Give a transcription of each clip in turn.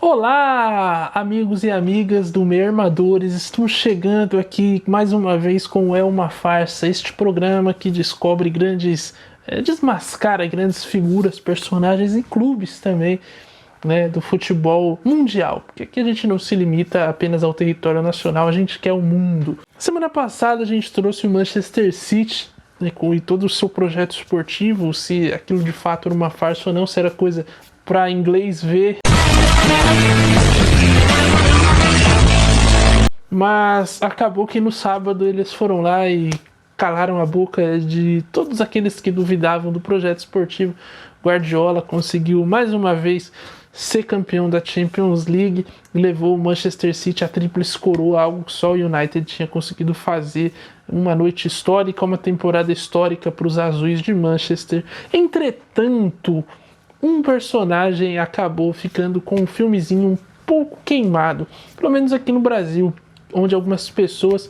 Olá, amigos e amigas do Mermadores, estamos chegando aqui mais uma vez com É Uma Farsa, este programa que descobre desmascara grandes figuras, personagens e clubes também, né, do futebol mundial, porque aqui a gente não se limita apenas ao território nacional, a gente quer o mundo. Semana passada a gente trouxe o Manchester City, né, com todo o seu projeto esportivo, se aquilo de fato era uma farsa ou não, se era coisa para inglês ver. Mas acabou que no sábado eles foram lá e calaram a boca de todos aqueles que duvidavam do projeto esportivo. Guardiola conseguiu mais uma vez ser campeão da Champions League e levou o Manchester City a tríplice coroa, algo que só o United tinha conseguido fazer. Uma noite histórica, uma temporada histórica para os azuis de Manchester. Entretanto, um personagem acabou ficando com um filmezinho um pouco queimado, pelo menos aqui no Brasil, onde algumas pessoas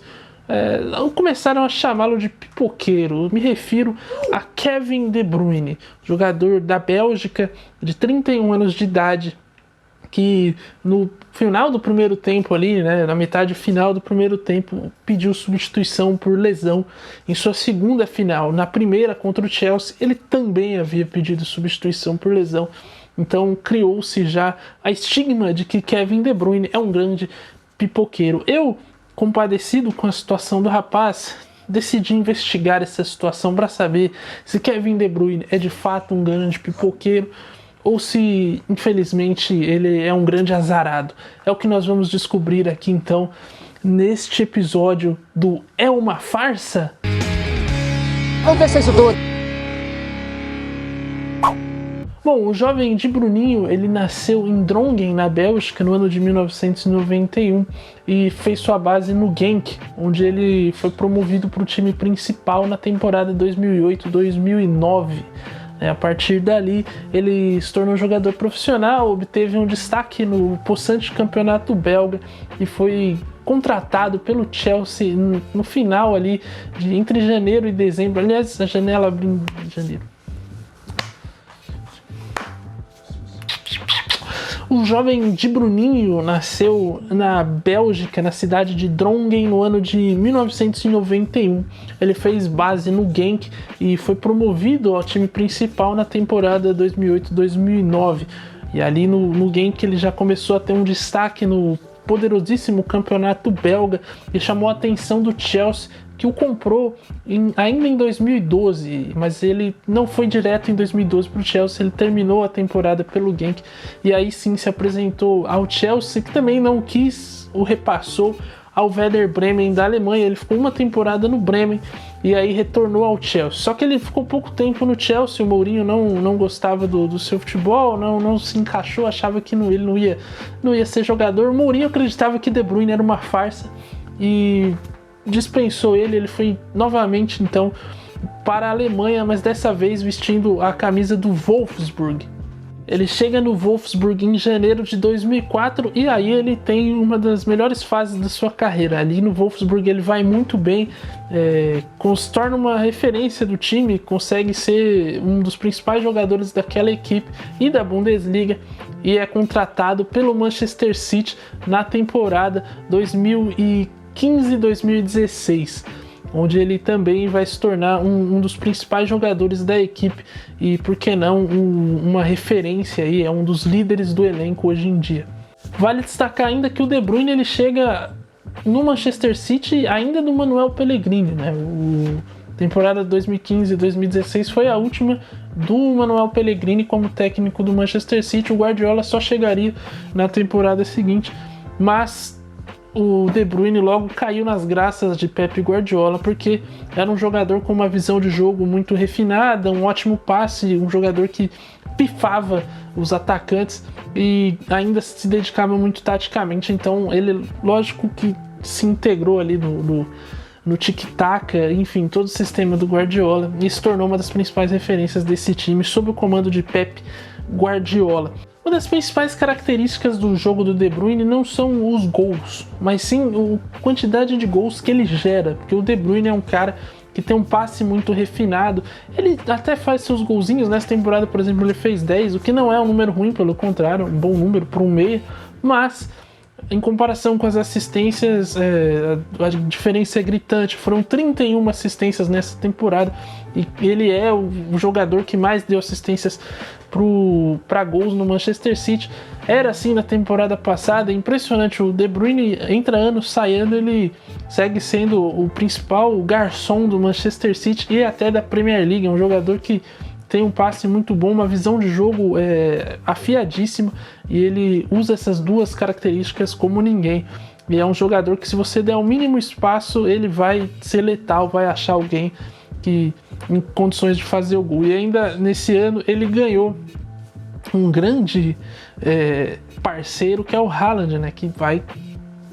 começaram a chamá-lo de pipoqueiro. Eu me refiro a Kevin De Bruyne, jogador da Bélgica de 31 anos de idade, que no final do primeiro tempo ali, né, na metade final do primeiro tempo, pediu substituição por lesão em sua segunda final. Na primeira, contra o Chelsea, ele também havia pedido substituição por lesão. Então criou-se já a estigma de que Kevin De Bruyne é um grande pipoqueiro. Eu, compadecido com a situação do rapaz, decidi investigar essa situação para saber se Kevin De Bruyne é de fato um grande pipoqueiro ou se, infelizmente, ele é um grande azarado. É o que nós vamos descobrir aqui, então, neste episódio do É Uma Farsa? Vamos ver se é isso tudo. Bom, o jovem De Bruninho, ele nasceu em Drongen, na Bélgica, no ano de 1991 e fez sua base no Genk, onde ele foi promovido para o time principal na temporada 2008-2009. A partir dali, ele se tornou jogador profissional, obteve um destaque no possante campeonato belga e foi contratado pelo Chelsea no final ali, entre janeiro e dezembro. Aliás, a janela abriu em janeiro. O jovem De Bruninho nasceu na Bélgica, na cidade de Drongen, no ano de 1991. Ele fez base no Genk e foi promovido ao time principal na temporada 2008-2009. E ali no Genk ele já começou a ter um destaque no poderosíssimo campeonato belga e chamou a atenção do Chelsea, que o comprou ainda em 2012, mas ele não foi direto em 2012 para o Chelsea, ele terminou a temporada pelo Genk e aí sim se apresentou ao Chelsea, que também não quis, o repassou ao Werder Bremen da Alemanha. Ele ficou uma temporada no Bremen e aí retornou ao Chelsea. Só que ele ficou pouco tempo no Chelsea, o Mourinho não gostava do seu futebol, não se encaixou, achava que ele não ia ser jogador. O Mourinho acreditava que De Bruyne era uma farsa e dispensou ele foi novamente então para a Alemanha, mas dessa vez vestindo a camisa do Wolfsburg. Ele chega no Wolfsburg em janeiro de 2004 e aí ele tem uma das melhores fases da sua carreira. Ali no Wolfsburg ele vai muito bem, se torna uma referência do time, consegue ser um dos principais jogadores daquela equipe e da Bundesliga e é contratado pelo Manchester City na temporada 2015-2016, onde ele também vai se tornar um dos principais jogadores da equipe e, por que não, uma referência aí, é um dos líderes do elenco hoje em dia. Vale destacar ainda que o De Bruyne ele chega no Manchester City ainda do Manuel Pellegrini, né? A temporada 2015-2016 foi a última do Manuel Pellegrini como técnico do Manchester City. O Guardiola só chegaria na temporada seguinte, mas o De Bruyne logo caiu nas graças de Pep Guardiola, porque era um jogador com uma visão de jogo muito refinada, um ótimo passe, um jogador que pifava os atacantes e ainda se dedicava muito taticamente. Então ele, lógico que se integrou ali no tic-tac, enfim, todo o sistema do Guardiola e se tornou uma das principais referências desse time sob o comando de Pep Guardiola. Uma das principais características do jogo do De Bruyne não são os gols, mas sim a quantidade de gols que ele gera, porque o De Bruyne é um cara que tem um passe muito refinado. Ele até faz seus golzinhos, nessa temporada, por exemplo, ele fez 10, o que não é um número ruim, pelo contrário, um bom número para um meia, mas em comparação com as assistências, a diferença é gritante. Foram 31 assistências nessa temporada e ele é o jogador que mais deu assistências para gols no Manchester City. Era assim na temporada passada, é impressionante. O De Bruyne entra ano, sai ano, ele segue sendo o principal garçom do Manchester City e até da Premier League. É um jogador que tem um passe muito bom, uma visão de jogo afiadíssima, e ele usa essas duas características como ninguém. E é um jogador que, se você der o mínimo espaço, ele vai ser letal, vai achar alguém que em condições de fazer o gol. E ainda nesse ano ele ganhou um grande parceiro, que é o Haaland, né, que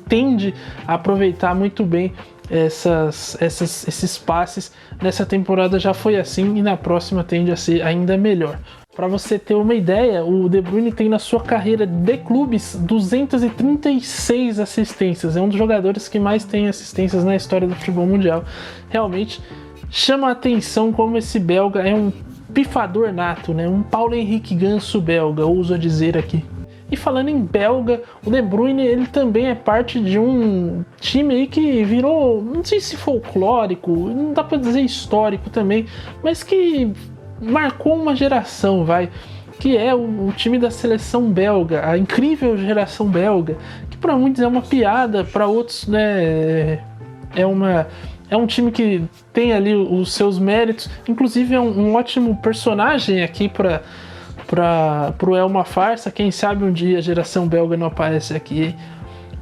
tende a aproveitar muito bem esses passes. Nessa temporada já foi assim e na próxima tende a ser ainda melhor. Para você ter uma ideia, o De Bruyne tem na sua carreira de clubes 236 assistências. É um dos jogadores que mais tem assistências na história do futebol mundial. Realmente chama a atenção como esse belga é um pifador nato, né? Um Paulo Henrique Ganso belga, ouso dizer aqui. E falando em belga, o De Bruyne ele também é parte de um time aí que virou, não sei se folclórico, não dá para dizer histórico também, mas que marcou uma geração, que é o time da seleção belga, a incrível geração belga, que para muitos é uma piada, para outros, né, é um time que tem ali os seus méritos. Inclusive é um ótimo personagem aqui para o É Uma Farsa. Quem sabe um dia a geração belga não aparece aqui, hein?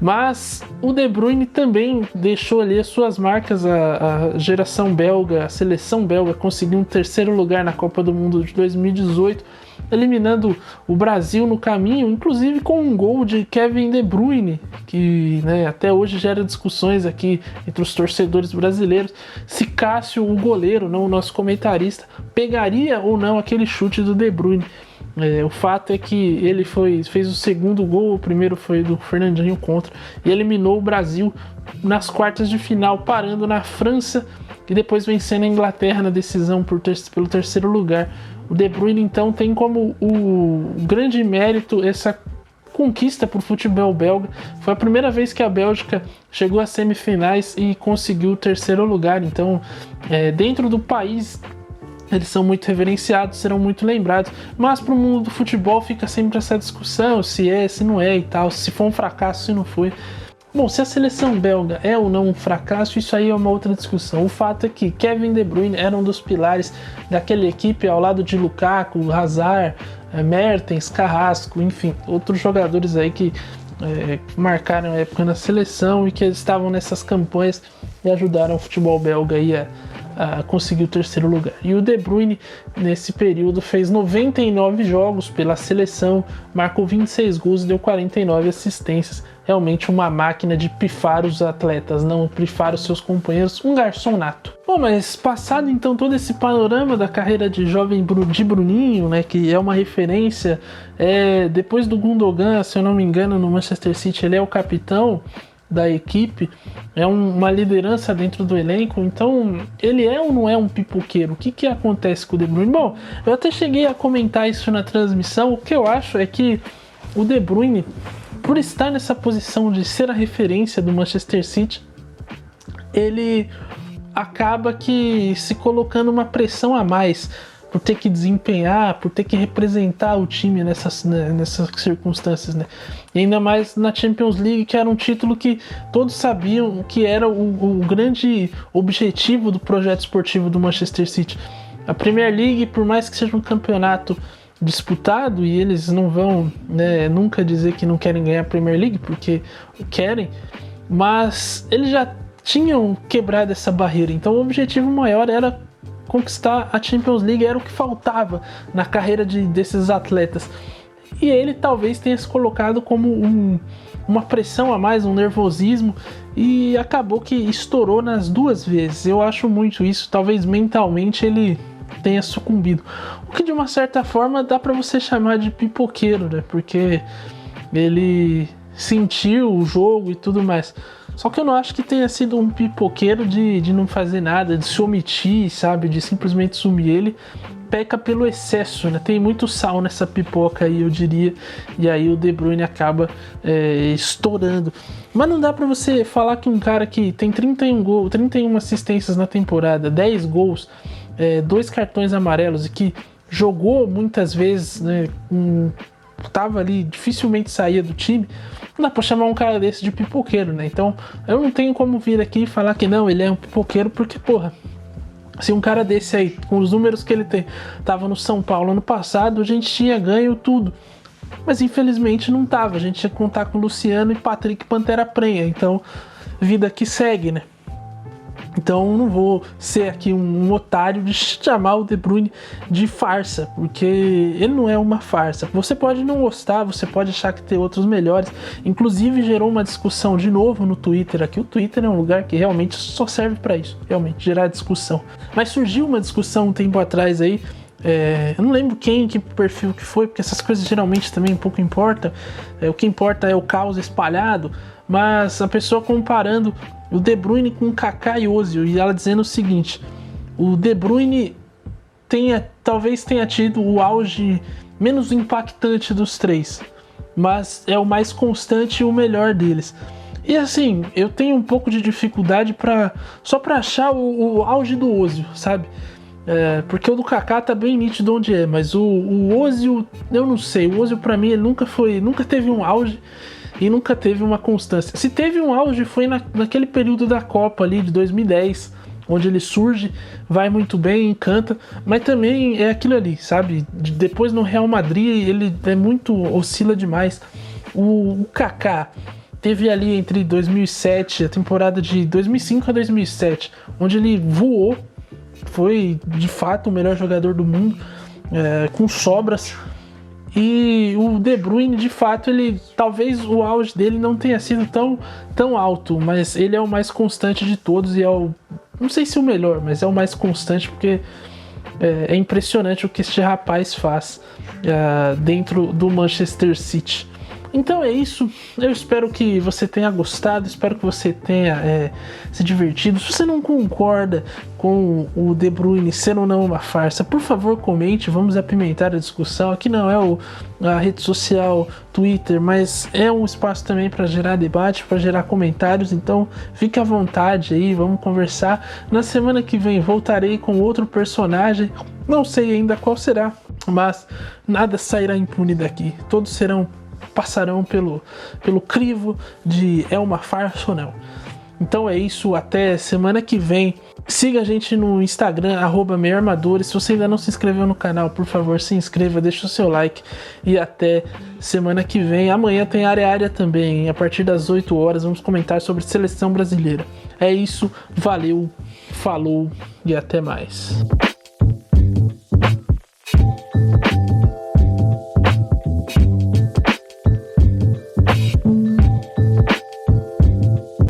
Mas o De Bruyne também deixou ali as suas marcas. A geração belga, a seleção belga conseguiu um terceiro lugar na Copa do Mundo de 2018, eliminando o Brasil no caminho, inclusive com um gol de Kevin De Bruyne, que, né, até hoje gera discussões aqui entre os torcedores brasileiros, se Cássio, o goleiro, não o nosso comentarista, pegaria ou não aquele chute do De Bruyne. O fato é que ele fez o segundo gol, o primeiro foi do Fernandinho contra, e eliminou o Brasil nas quartas de final, parando na França e depois vencendo a Inglaterra na decisão pelo terceiro lugar. O De Bruyne então tem como o grande mérito essa conquista para o futebol belga. Foi a primeira vez que a Bélgica chegou às semifinais e conseguiu o terceiro lugar. Então, dentro do país, eles são muito reverenciados, serão muito lembrados, mas para o mundo do futebol fica sempre essa discussão, se é, se não é e tal, se foi um fracasso, se não foi. Bom, se a seleção belga é ou não um fracasso, isso aí é uma outra discussão. O fato é que Kevin De Bruyne era um dos pilares daquela equipe, ao lado de Lukaku, Hazard, Mertens, Carrasco, enfim, outros jogadores aí que marcaram a época na seleção e que estavam nessas campanhas e ajudaram o futebol belga aí a conseguir o terceiro lugar. E o De Bruyne, nesse período, fez 99 jogos pela seleção, marcou 26 gols e deu 49 assistências. Realmente uma máquina de pifar os atletas, não pifar os seus companheiros, um garçom nato. Bom, mas passado então todo esse panorama da carreira de jovem de Bruninho, né, que é uma referência, depois do Gundogan, se eu não me engano, no Manchester City, ele é o capitão da equipe, é uma liderança dentro do elenco. Então ele é ou não é um pipoqueiro? O que acontece com o De Bruyne? Bom, eu até cheguei a comentar isso na transmissão. O que eu acho é que o De Bruyne, por estar nessa posição de ser a referência do Manchester City, ele acaba que se colocando uma pressão a mais por ter que desempenhar, por ter que representar o time nessas circunstâncias, né? E ainda mais na Champions League, que era um título que todos sabiam que era o grande objetivo do projeto esportivo do Manchester City. A Premier League, por mais que seja um campeonato disputado, e eles não vão, né, nunca dizer que não querem ganhar a Premier League, porque querem, mas eles já tinham quebrado essa barreira. Então o objetivo maior era conquistar a Champions League, era o que faltava na carreira desses atletas. E ele talvez tenha se colocado como uma pressão a mais, um nervosismo, e acabou que estourou nas duas vezes. Eu acho muito isso, talvez mentalmente ele tenha sucumbido. O que de uma certa forma dá para você chamar de pipoqueiro, né? Porque ele sentiu o jogo e tudo mais. Só que eu não acho que tenha sido um pipoqueiro de não fazer nada, de se omitir, sabe? De simplesmente sumir. Ele peca pelo excesso, né? Tem muito sal nessa pipoca aí, eu diria. E aí o De Bruyne acaba estourando. Mas não dá pra você falar que um cara que tem 31 gols, 31 assistências na temporada, 10 gols, 2 cartões amarelos e que jogou muitas vezes, né? Tava ali, dificilmente saía do time, não dá pra chamar um cara desse de pipoqueiro, né? Então eu não tenho como vir aqui e falar que não, ele é um pipoqueiro, porque, porra, se um cara desse aí, com os números que ele tem, tava no São Paulo ano passado, a gente tinha ganho tudo. Mas infelizmente não tava, a gente tinha que contar com Luciano e Patrick Pantera Prenha, então vida que segue, né? Então não vou ser aqui um otário de chamar o De Bruyne de farsa, porque ele não é uma farsa. Você pode não gostar, você pode achar que tem outros melhores. Inclusive gerou uma discussão de novo no Twitter aqui. O Twitter é um lugar que realmente só serve para isso, realmente, gerar discussão. Mas surgiu uma discussão um tempo atrás aí, eu não lembro que perfil que foi, porque essas coisas geralmente também pouco importa. O que importa é o caos espalhado, mas a pessoa comparando o De Bruyne com Kaká e Ozil, e ela dizendo o seguinte: o De Bruyne talvez tenha tido o auge menos impactante dos três, mas é o mais constante e o melhor deles. E assim, eu tenho um pouco de dificuldade só pra achar o auge do Ozil, sabe? Porque o do Kaká tá bem nítido onde é, mas o Ozil, eu não sei. O Ozil pra mim ele nunca teve um auge e nunca teve uma constância. Se teve um auge foi naquele período da Copa ali de 2010, onde ele surge, vai muito bem, encanta, mas também é aquilo ali, sabe? Depois no Real Madrid ele oscila demais. O Kaká teve ali entre 2007, a temporada de 2005 a 2007, onde ele voou, foi de fato o melhor jogador do mundo, com sobras. E o De Bruyne, de fato, talvez o auge dele não tenha sido tão alto, mas ele é o mais constante de todos e não sei se o melhor, mas é o mais constante, porque é impressionante o que este rapaz faz dentro do Manchester City. Então é isso, eu espero que você tenha gostado, espero que você tenha se divertido. Se você não concorda com o De Bruyne ser ou não uma farsa, por favor comente, vamos apimentar a discussão. Aqui não é a rede social Twitter, mas é um espaço também para gerar debate, para gerar comentários, então fique à vontade aí, vamos conversar. Na semana que vem voltarei com outro personagem, não sei ainda qual será, mas nada sairá impune daqui, todos passarão pelo crivo de é uma farsa ou não. Então é isso, até semana que vem. Siga a gente no Instagram, @meiarmadores. Se você ainda não se inscreveu no canal, por favor, se inscreva, deixa o seu like e até semana que vem. Amanhã tem área também, a partir das 8 horas, vamos comentar sobre seleção brasileira. É isso, valeu, falou e até mais.